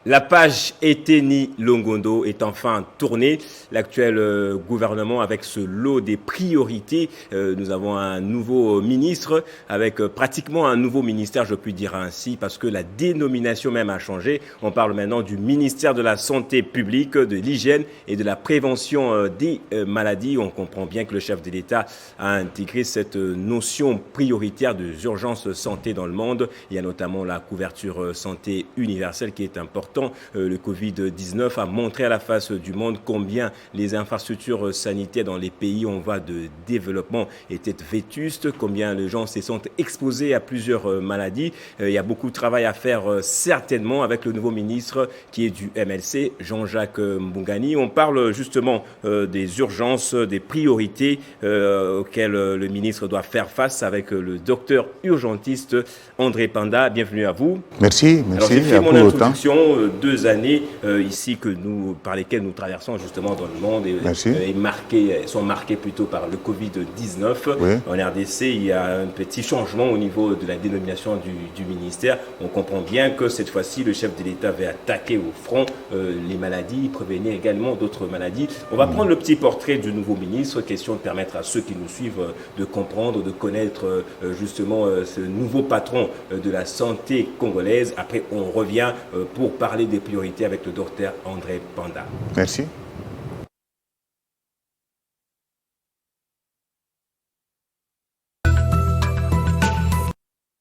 La page Eteni Longondo est enfin tournée. L'actuel gouvernement avec ce lot des priorités. Nous avons un nouveau ministre avec pratiquement un nouveau ministère, je puis dire ainsi, parce que la dénomination même a changé. On parle maintenant du ministère de la Santé publique, de l'hygiène et de la prévention des maladies. On comprend bien que le chef de l'État a intégré cette notion prioritaire des urgences santé dans le monde. Il y a notamment la couverture santé universelle qui est importante. Le Covid-19 a montré à la face du monde combien les infrastructures sanitaires dans les pays en voie de développement étaient vétustes, combien les gens se sont exposés à plusieurs maladies. Il y a beaucoup de travail à faire certainement avec le nouveau ministre qui est du MLC, Jean-Jacques Mbungani. On parle justement des urgences, des priorités auxquelles le ministre doit faire face avec le docteur urgentiste André Panda. Bienvenue à vous. Merci. Alors j'ai fait mon introduction, 2 années ici par lesquelles nous traversons justement dans le monde et sont marquées plutôt par le Covid-19. Oui. En RDC, il y a un petit changement au niveau de la dénomination du ministère. On comprend bien que cette fois-ci, le chef de l'État va attaquer au front les maladies, prévenir également d'autres maladies. On va prendre le petit portrait du nouveau ministre, question de permettre à ceux qui nous suivent de comprendre, de connaître justement ce nouveau patron de la santé congolaise. Après, on revient pour parler des priorités avec le docteur André Panda. Merci.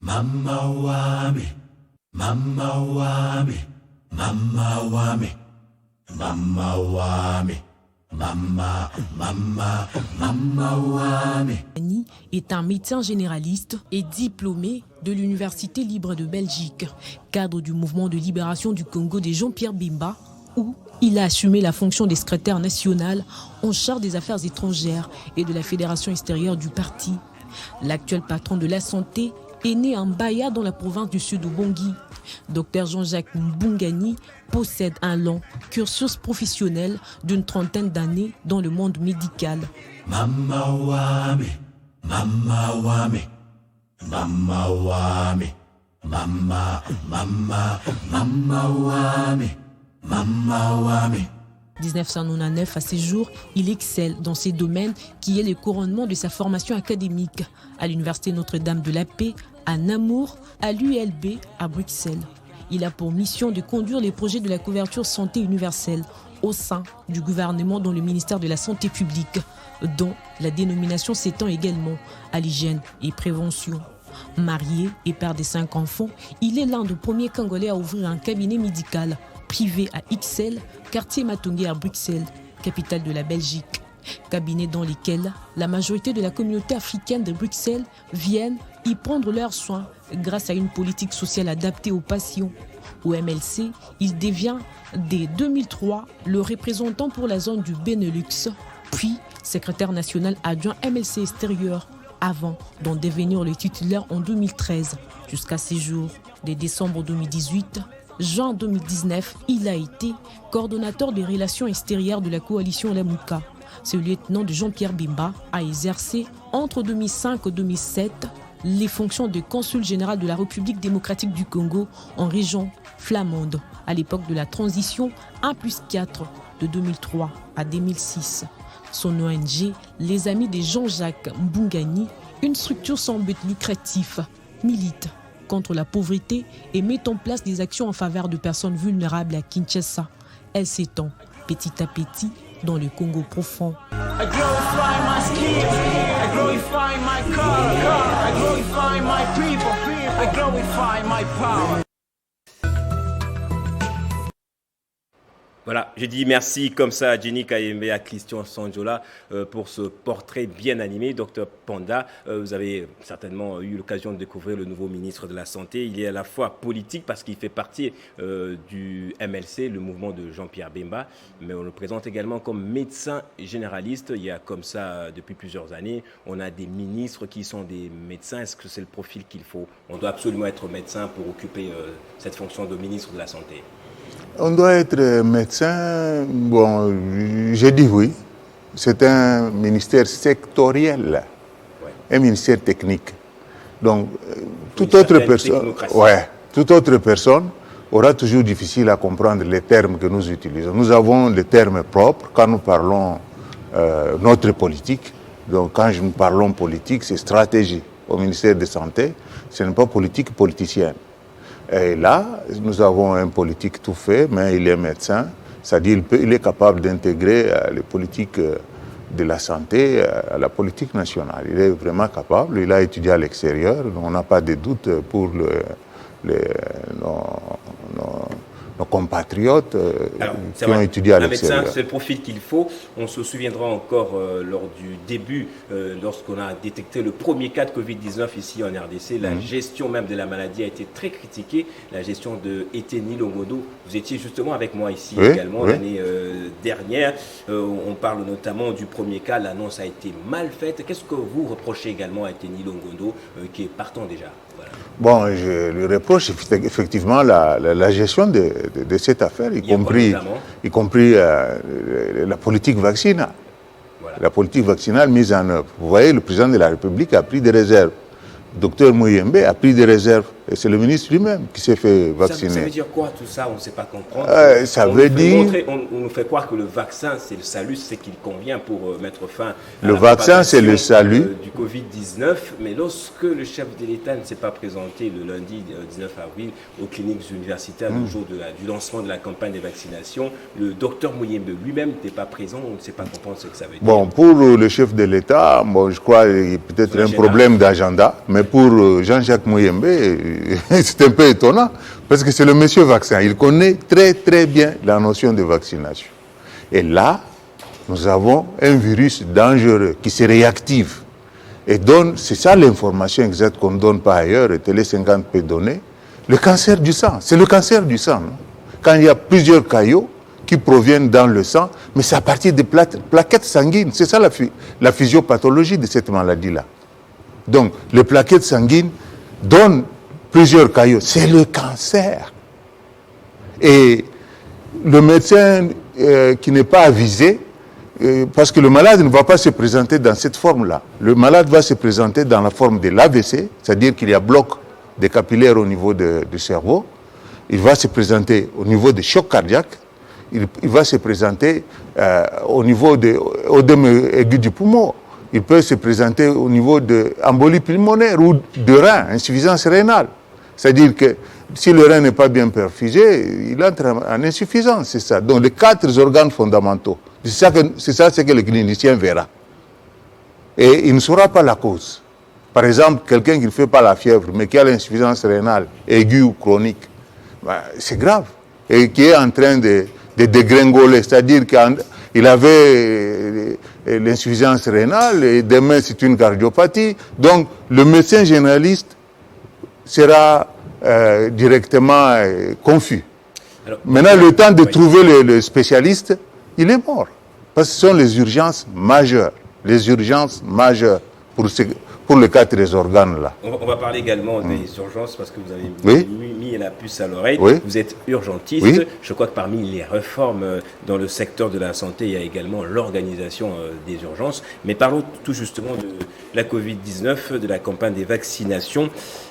Mama wami, mama wami, mama wami, mama wami. Mama wami. Est un médecin généraliste et diplômé de l'Université libre de Belgique, cadre du mouvement de libération du Congo de Jean-Pierre Bemba, où il a assumé la fonction de secrétaire national en charge des affaires étrangères et de la fédération extérieure du parti. L'actuel patron de la santé est né en Baya dans la province du sud Ubongi. Dr Jean-Jacques Mbungani possède un long cursus professionnel d'une trentaine d'années dans le monde médical. Mama wami, mama wami, mama wami, mama wami, mama wami. 1999, à ses jours, il excelle dans ces domaines qui est le couronnement de sa formation académique à l'Université Notre-Dame de la Paix, à Namur, à l'ULB, à Bruxelles. Il a pour mission de conduire les projets de la couverture santé universelle au sein du gouvernement dans le ministère de la Santé publique, dont la dénomination s'étend également à l'hygiène et prévention. Marié et père de 5 enfants, il est l'un des premiers Congolais à ouvrir un cabinet médical privé à Ixelles, quartier Matongué à Bruxelles, capitale de la Belgique. Cabinet dans lesquels la majorité de la communauté africaine de Bruxelles viennent y prendre leurs soins grâce à une politique sociale adaptée aux patients. Au MLC, il devient dès 2003 le représentant pour la zone du Benelux, puis secrétaire national adjoint MLC extérieur, avant d'en devenir le titulaire en 2013 jusqu'à ses jours. De décembre 2018, juin 2019, il a été coordonnateur des relations extérieures de la coalition Lamouka. Ce lieutenant de Jean-Pierre Bemba a exercé entre 2005 et 2007 les fonctions de consul général de la République démocratique du Congo en région flamande à l'époque de la transition 1+4 de 2003 à 2006. Son ONG, les Amis de Jean-Jacques Mbungani, une structure sans but lucratif, milite contre la pauvreté et met en place des actions en faveur de personnes vulnérables à Kinshasa. Elle s'étend petit à petit dans le Congo profond. I glorify my skills, I glorify my car, I glorify my people, I glorify my power. Voilà, je dis merci comme ça à Jenny Kayembe et à Christian Sanjola pour ce portrait bien animé. Docteur Panda, vous avez certainement eu l'occasion de découvrir le nouveau ministre de la Santé. Il est à la fois politique parce qu'il fait partie du MLC, le mouvement de Jean-Pierre Bemba, mais on le présente également comme médecin généraliste. Il y a comme ça, depuis plusieurs années, on a des ministres qui sont des médecins. Est-ce que c'est le profil qu'il faut? On doit absolument être médecin pour occuper cette fonction de ministre de la Santé. On doit être médecin, bon, je dis oui. C'est un ministère sectoriel, un ministère technique. Donc, toute autre personne aura toujours difficile à comprendre les termes que nous utilisons. Nous avons des termes propres quand nous parlons notre politique. Donc quand nous parlons politique, c'est stratégie. Au ministère de la Santé, ce n'est pas politique politicienne. Et là, nous avons un politique tout fait, mais il est médecin, c'est-à-dire il est capable d'intégrer les politiques de la santé à la politique nationale. Il est vraiment capable, il a étudié à l'extérieur, on n'a pas de doute pour nos compatriotes qui ont étudié à l'extérieur. Un médecin, c'est le profil qu'il faut. On se souviendra encore lors du début, lorsqu'on a détecté le premier cas de Covid-19 ici en RDC, la gestion même de la maladie a été très critiquée, la gestion de Eteni Longondo. Vous étiez justement avec moi ici également l'année dernière. On parle notamment du premier cas, l'annonce a été mal faite. Qu'est-ce que vous reprochez également à Eteni Longondo, qui est partant déjà? Voilà. Bon, je lui reproche effectivement la gestion de cette affaire, y compris la politique vaccinale. Voilà. La politique vaccinale mise en œuvre. Vous voyez, le président de la République a pris des réserves. Dr Muyembe a pris des réserves. Et c'est le ministre lui-même qui s'est fait vacciner. Ça veut dire quoi tout ça? On ne sait pas comprendre. On nous fait croire que le vaccin, c'est le salut, c'est qu'il convient pour mettre fin à le vaccin, c'est le salut du Covid-19. Mais lorsque le chef de l'État ne s'est pas présenté le lundi 19 avril aux cliniques universitaires, le jour du lancement de la campagne de vaccination, le docteur Muyembe lui-même n'était pas présent. On ne sait pas comprendre ce que ça veut dire. Bon, pour le chef de l'État, bon, je crois qu'il y a peut-être un problème d'agenda. Mais pour Jean-Jacques Muyembe, c'est un peu étonnant, parce que c'est le monsieur vaccin. Il connaît très très bien la notion de vaccination. Et là, nous avons un virus dangereux qui se réactive. Et donne, c'est ça l'information exacte qu'on ne donne pas ailleurs, et Télé 50 peut donner, le cancer du sang. C'est le cancer du sang. Non? Quand il y a plusieurs caillots qui proviennent dans le sang, mais c'est à partir des plaquettes sanguines. C'est ça la physiopathologie de cette maladie-là. Donc, les plaquettes sanguines donnent plusieurs caillots. C'est le cancer. Et le médecin qui n'est pas avisé, parce que le malade ne va pas se présenter dans cette forme-là. Le malade va se présenter dans la forme de l'AVC, c'est-à-dire qu'il y a bloc des capillaires au niveau du cerveau. Il va se présenter au niveau des chocs cardiaques. Il va se présenter au niveau de l'œdème aigu du poumon. Il peut se présenter au niveau d'embolie pulmonaire ou de rein, insuffisance rénale. C'est-à-dire que si le rein n'est pas bien perfusé, il entre en insuffisance, c'est ça. Donc les 4 organes fondamentaux, c'est ça ce que le clinicien verra. Et il ne saura pas la cause. Par exemple, quelqu'un qui ne fait pas la fièvre, mais qui a l'insuffisance rénale aiguë ou chronique, c'est grave. Et qui est en train de dégringoler, c'est-à-dire qu'il avait l'insuffisance rénale et demain c'est une cardiopathie. Donc le médecin généraliste sera directement confus. Alors, maintenant, le temps de trouver le spécialiste, il est mort. Parce que ce sont les urgences majeures. Les urgences majeures pour les 4 organes-là. On va parler également des urgences parce que vous avez mis la puce à l'oreille. Oui. Vous êtes urgentiste. Oui. Je crois que parmi les réformes dans le secteur de la santé, il y a également l'organisation des urgences. Mais parlons tout justement de la Covid-19, de la campagne des vaccinations.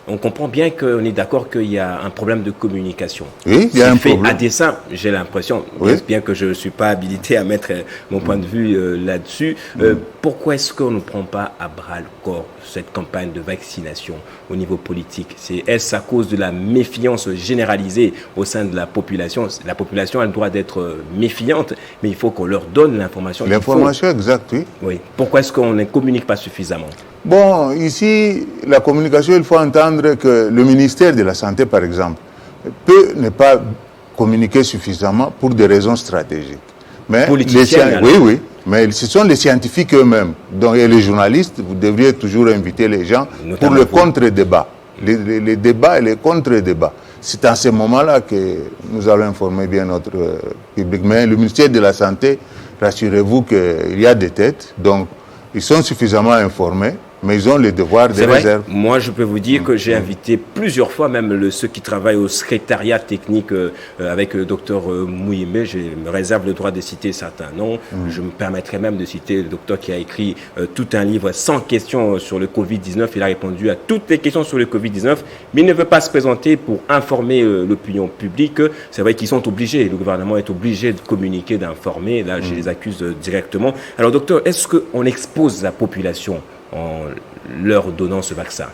On comprend bien qu'on est d'accord qu'il y a un problème de communication. Oui, il y a un problème. À dessein, j'ai l'impression, bien que je ne suis pas habilité à mettre mon point de vue là-dessus. Pourquoi est-ce qu'on ne prend pas à bras le corps cette campagne de vaccination au niveau politique? Est-ce à cause de la méfiance généralisée au sein de la population? La population a le droit d'être méfiante, mais il faut qu'on leur donne l'information. L'information exacte, oui. Pourquoi est-ce qu'on ne communique pas suffisamment? Bon, ici, la communication, il faut entendre que le ministère de la Santé, par exemple, peut ne pas communiquer suffisamment pour des raisons stratégiques. Mais oui, mais ce sont les scientifiques eux-mêmes, et les journalistes, vous devriez toujours inviter les gens pour le contre-débat. Les débats et les contre-débats. C'est à ce moment-là que nous allons informer bien notre public. Mais le ministère de la Santé, rassurez-vous qu'il y a des têtes, donc ils sont suffisamment informés mais ils ont le devoir de C'est vrai. réserve. Moi, je peux vous dire que j'ai invité plusieurs fois, même ceux qui travaillent au secrétariat technique avec le docteur Mouyembe. Je me réserve le droit de citer certains noms. Je me permettrai même de citer le docteur qui a écrit tout un livre 100 questions sur le Covid-19. Il a répondu à toutes les questions sur le Covid-19, mais il ne veut pas se présenter pour informer l'opinion publique. C'est vrai qu'ils sont obligés, le gouvernement est obligé de communiquer, d'informer. Là, je les accuse directement. Alors, docteur, est-ce qu'on expose la population en leur donnant ce vaccin?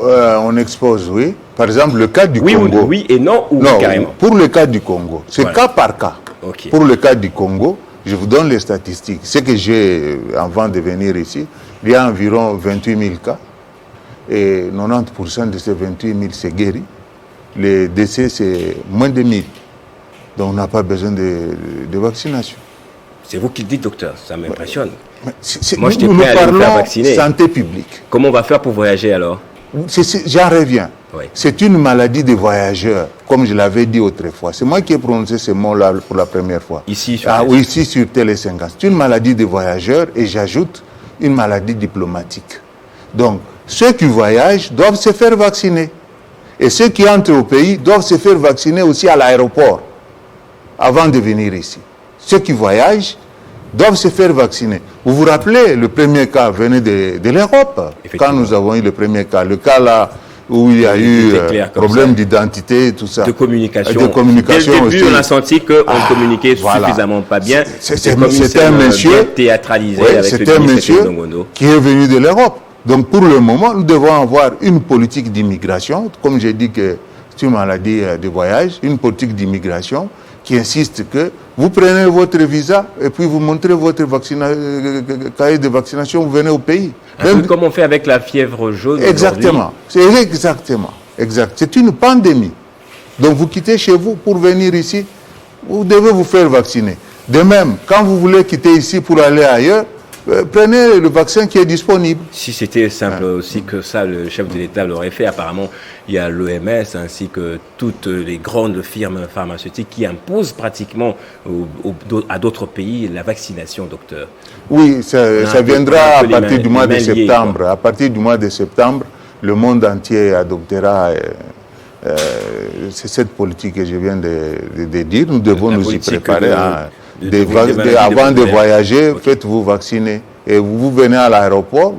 On expose, oui. Par exemple, le cas du Congo. Oui et non, ou Non, oui, carrément. pour le cas du Congo, c'est Voilà. cas par cas. Ok. Pour le cas du Congo, je vous donne les statistiques. Ce que j'ai avant de venir ici, il y a environ 28 000 cas et 90% de ces 28 000 c'est guéri. Les décès, c'est moins de 1000. Donc on n'a pas besoin de vaccination. C'est vous qui le dites, docteur. Ça m'impressionne. Mais Moi, j'étais nous prêt à aller me faire parlons vacciner. santé publique. Comment on va faire pour voyager alors? J'en reviens. Oui. C'est une maladie des voyageurs, comme je l'avais dit autrefois. C'est moi qui ai prononcé ce mot-là pour la première fois. Ici, sur Oui, ici sur Télé 50. C'est une maladie des voyageurs et j'ajoute une maladie diplomatique. Donc, ceux qui voyagent doivent se faire vacciner. Et ceux qui entrent au pays doivent se faire vacciner aussi à l'aéroport avant de venir ici. Ceux qui voyagent doivent se faire vacciner. Vous vous rappelez, le premier cas venait de l'Europe. Quand nous avons eu le premier cas, le cas là où il y a eu problème d'identité et tout ça. De communication. De communication Dès le début, aussi. on a senti qu'on communiquait suffisamment pas bien. C'est un monsieur théâtralisé oui, avec c'est le un ministre monsieur Longondo. qui est venu de l'Europe. Donc pour le moment, nous devons avoir une politique d'immigration, comme j'ai dit que c'est une maladie de voyage, une politique d'immigration qui insiste que vous prenez votre visa et puis vous montrez votre cahier de vaccination, vous venez au pays. Un peu comme on fait avec la fièvre jaune. Exactement, c'est exactement, exact. C'est une pandémie. Donc vous quittez chez vous pour venir ici, vous devez vous faire vacciner. De même, quand vous voulez quitter ici pour aller ailleurs, prenez le vaccin qui est disponible. Si c'était simple aussi que ça, le chef de l'État l'aurait fait. Apparemment, il y a l'OMS ainsi que toutes les grandes firmes pharmaceutiques qui imposent pratiquement à d'autres pays la vaccination, docteur. Oui, ça viendra à partir du mois de septembre. Liées, à partir du mois de septembre, le monde entier adoptera c'est cette politique que je viens de dire. Nous devons nous y préparer. Avant de voyager, faites-vous vacciner. Et vous venez à l'aéroport,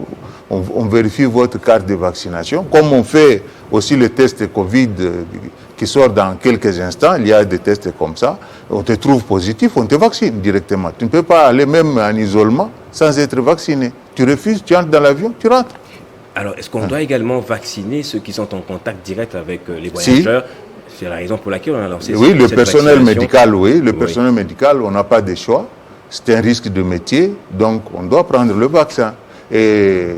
on vérifie votre carte de vaccination. Comme on fait aussi le test Covid qui sort dans quelques instants, il y a des tests comme ça. On te trouve positif, on te vaccine directement. Tu ne peux pas aller même en isolement sans être vacciné. Tu refuses, tu entres dans l'avion, tu rentres. Alors, est-ce qu'on doit également vacciner ceux qui sont en contact direct avec les voyageurs? C'est la raison pour laquelle on a lancé oui, le personnel médical, oui. Le personnel médical, on n'a pas de choix. C'est un risque de métier, donc on doit prendre le vaccin. Et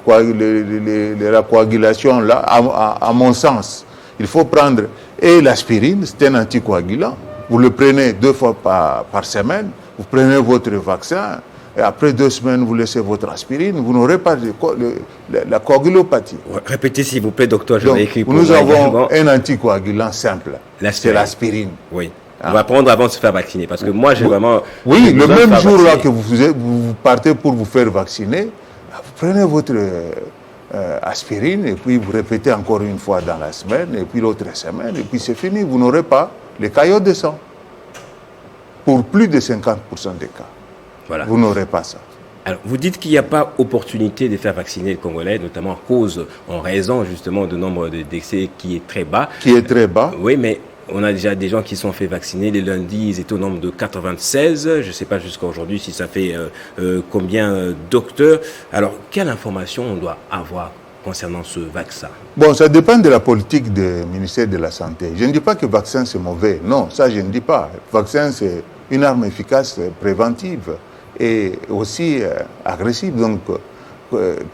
la coagulation, là, à mon sens, il faut prendre l'aspirine, c'est un anticoagulant. Vous le prenez 2 fois par semaine, vous prenez votre vaccin, et après 2 semaines, vous laissez votre aspirine, vous n'aurez pas la coagulopathie. Répétez s'il vous plaît, docteur, je vais écrire pour nous moi avons également. un anticoagulant simple, c'est l'aspirine. Oui. On va prendre avant de se faire vacciner, parce que moi, j'ai vraiment... Oui, le même jour là que vous partez pour vous faire vacciner, vous prenez votre aspirine et puis vous répétez encore une fois dans la semaine, et puis l'autre semaine, et puis c'est fini. Vous n'aurez pas les caillots de sang. Pour plus de 50% des cas. Voilà. Vous n'aurez pas ça. Alors, vous dites qu'il n'y a pas opportunité de faire vacciner les Congolais, notamment en raison justement du nombre de décès qui est très bas. Qui est très bas. Oui, mais on a déjà des gens qui sont fait vacciner. Les lundis, ils étaient au nombre de 96. Je ne sais pas jusqu'à aujourd'hui si ça fait combien docteurs. Alors, quelle information on doit avoir concernant ce vaccin? Bon, ça dépend de la politique du ministère de la Santé. Je ne dis pas que le vaccin c'est mauvais. Non, ça je ne dis pas. Le vaccin c'est une arme efficace, préventive et aussi agressive. Donc,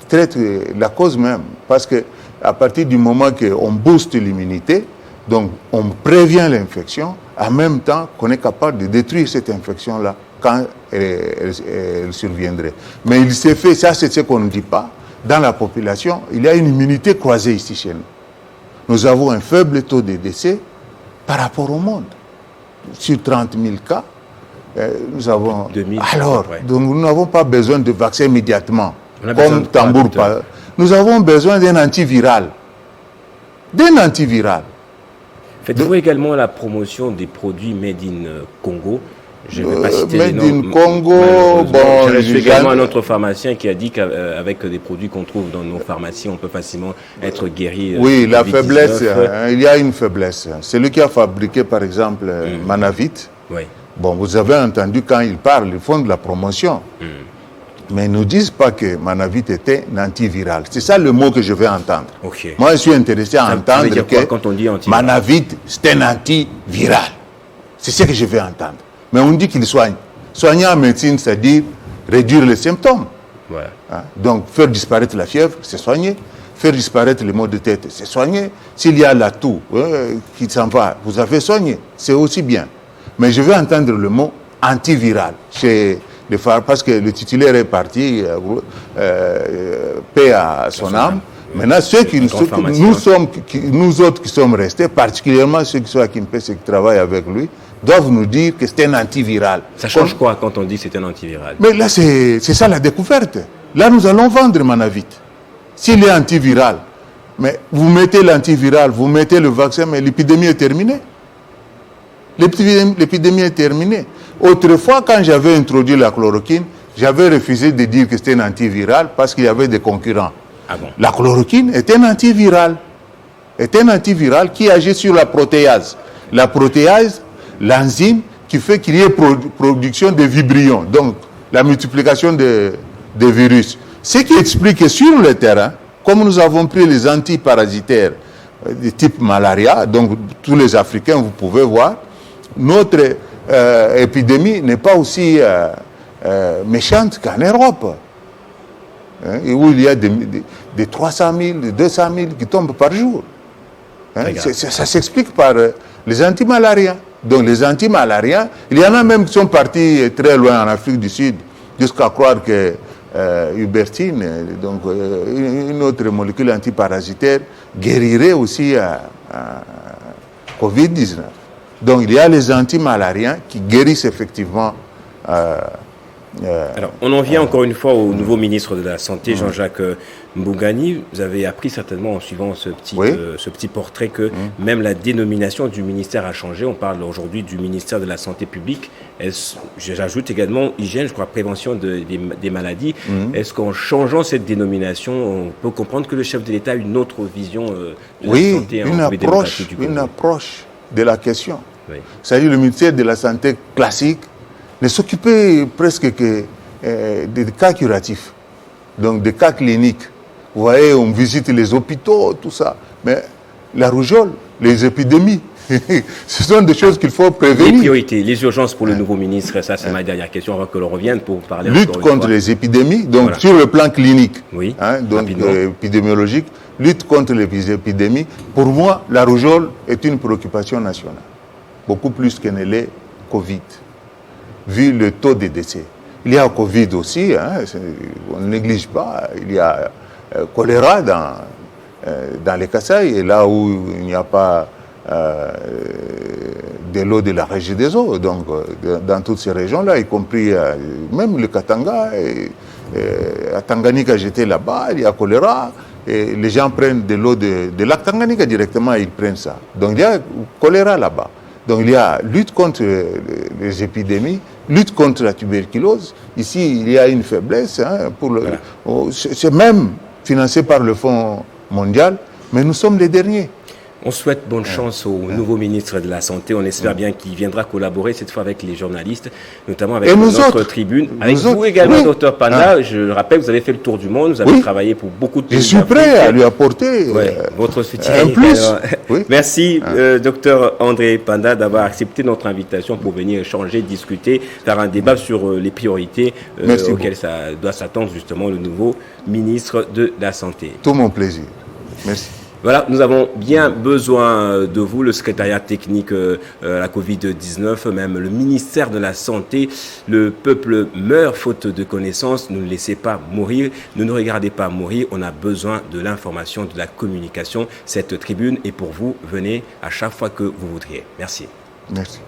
traite la cause même. Parce que à partir du moment qu'on booste l'immunité, donc on prévient l'infection, en même temps qu'on est capable de détruire cette infection-là quand elle surviendrait. Mais il s'est fait, ça c'est ce qu'on ne dit pas, dans la population, il y a une immunité croisée ici chez nous. Nous avons un faible taux de décès par rapport au monde. Sur 30 000 cas, nous avons... 2000, alors, donc nous n'avons pas besoin de vaccin immédiatement. On a besoin comme de quoi, tambour. docteur? Nous avons besoin d'un antiviral. D'un antiviral. Faites-vous également la promotion des produits Made in Congo? Je ne vais pas citer Made les noms. in Congo, J'ai reçu également un autre pharmacien qui a dit qu'avec des produits qu'on trouve dans nos pharmacies, on peut facilement être guéri. Oui, la du faiblesse, COVID-19. il y a une faiblesse. Celui qui a fabriqué, par exemple, Manavit, Oui. bon, vous avez entendu quand ils parlent, ils font de la promotion. Mais ils ne disent pas que Manavit était un antiviral. C'est ça le mot que je vais entendre. Ok. Moi, je suis intéressé à Ça veut entendre dire quoi que quand on dit antiviral? Manavit, c'est un antiviral. C'est ce que je veux entendre. Mais on dit qu'il soigne. Soigner en médecine, c'est-à-dire réduire les symptômes. Voilà. Hein? Donc, faire disparaître la fièvre, c'est soigner. Faire disparaître les maux de tête, c'est soigner. S'il y a la toux qui s'en va, vous avez soigné. C'est aussi bien. Mais je veux entendre le mot antiviral chez les phares, parce que le titulaire est parti, paix à son âme. Maintenant, nous autres qui sommes restés, particulièrement ceux qui sont à Kimpese et qui travaillent avec lui, doivent nous dire que c'est un antiviral. Ça change quoi quand on dit que c'est un antiviral? Mais là, c'est ça la découverte. Là, nous allons vendre Manavit. S'il est antiviral, mais vous mettez l'antiviral, vous mettez le vaccin, mais l'épidémie est terminée. L'épidémie est terminée. Autrefois, quand j'avais introduit la chloroquine, j'avais refusé de dire que c'était un antiviral parce qu'il y avait des concurrents. Ah bon? La chloroquine est un antiviral. Est un antiviral qui agit sur la protéase. La protéase, l'enzyme qui fait qu'il y ait production de vibrions, donc la multiplication des virus. Ce qui explique que sur le terrain, comme nous avons pris les antiparasitaires de type malaria, donc tous les Africains, vous pouvez voir, notre épidémie n'est pas aussi méchante qu'en Europe, hein, et où il y a des 300 000, des 200 000 qui tombent par jour. Hein, ça s'explique par les antimalariens. Donc les antimalariens, il y en a même qui sont partis très loin en Afrique du Sud, jusqu'à croire que Hubertine, donc une autre molécule antiparasitaire, guérirait aussi à Covid-19. Donc il y a les antimalariens qui guérissent effectivement. Alors, on en vient encore une fois au nouveau ministre de la Santé, Jean-Jacques Mbungani. Vous avez appris certainement en suivant ce petit portrait que même la dénomination du ministère a changé. On parle aujourd'hui du ministère de la Santé publique. J'ajoute également hygiène, je crois, prévention des maladies. Est-ce qu'en changeant cette dénomination, on peut comprendre que le chef de l'État a une autre vision de la santé en République démocratique du Congo? Une approche de la question. Oui. C'est-à-dire le ministère de la Santé classique ne s'occupait presque que des cas curatifs, donc des cas cliniques. Vous voyez, on visite les hôpitaux, tout ça. Mais la rougeole, les épidémies, ce sont des choses qu'il faut prévenir. Les priorités, les urgences pour le nouveau ministre, ça c'est ma dernière question avant que l'on revienne pour parler. Lutte contre les épidémies, donc Voilà. sur le plan clinique, Oui, donc épidémiologique, lutte contre les épidémies. Pour moi, la rougeole est une préoccupation nationale, beaucoup plus que ne l'est Covid, vu le taux de décès. Il y a Covid aussi, on ne néglige pas, il y a choléra dans les Kasaï, et là où il n'y a pas de l'eau de la régie des eaux, donc dans toutes ces régions-là, y compris même le Katanga, à Tanganyika j'étais là-bas, il y a choléra, et les gens prennent de l'eau de lac Tanganyika directement, ils prennent ça. Donc il y a choléra là-bas. Donc il y a lutte contre les épidémies, lutte contre la tuberculose. Ici, il y a une faiblesse. C'est même financé par le Fonds mondial, mais nous sommes les derniers. On souhaite bonne chance au nouveau ministre de la Santé. On espère bien qu'il viendra collaborer cette fois avec les journalistes, notamment avec notre tribune. Avec vous également, docteur Panda. Je le rappelle, vous avez fait le tour du monde. Vous avez travaillé pour beaucoup de pays. Je suis prêt à lui apporter votre soutien. Un plus. Merci, docteur André Panda, d'avoir accepté notre invitation pour venir échanger, discuter, faire un débat sur les priorités auxquelles ça doit s'attendre justement le nouveau ministre de la Santé. Tout mon plaisir. Merci. Voilà, nous avons bien besoin de vous, le secrétariat technique la Covid-19, même le ministère de la Santé. Le peuple meurt faute de connaissances. Ne nous laissez pas mourir, ne nous regardez pas mourir. On a besoin de l'information, de la communication. Cette tribune est pour vous. Venez à chaque fois que vous voudriez. Merci. Merci.